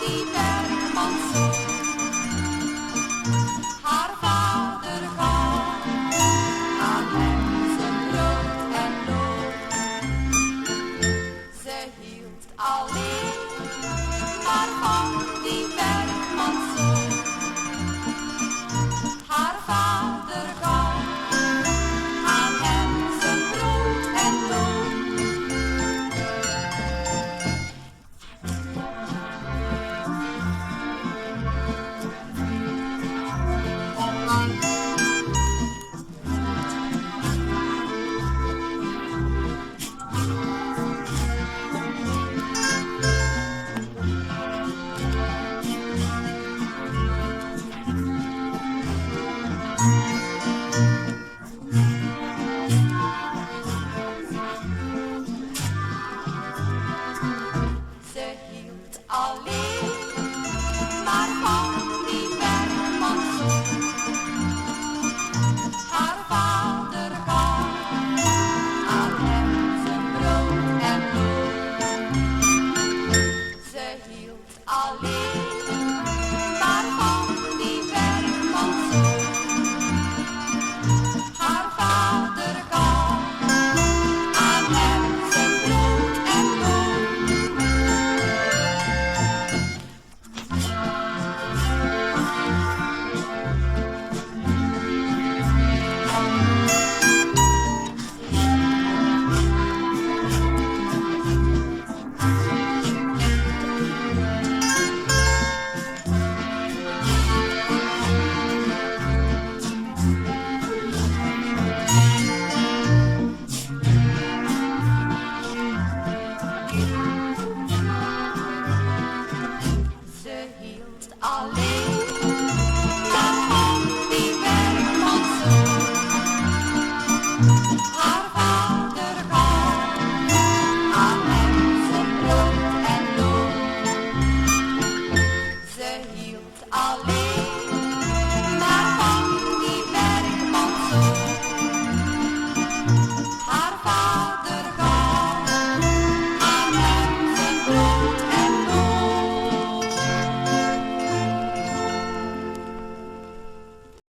die werkmanszoon. Haar vader gaf aan hem zijn brood en loon. Ze hield alleen maar van die werkmanszoon. Haar vader gaf aan hem zijn brood en loon. Ze hield alleen maar van die werkmanszoon. Haar vader gaf aan hem zijn brood en loon. Ze hield alleen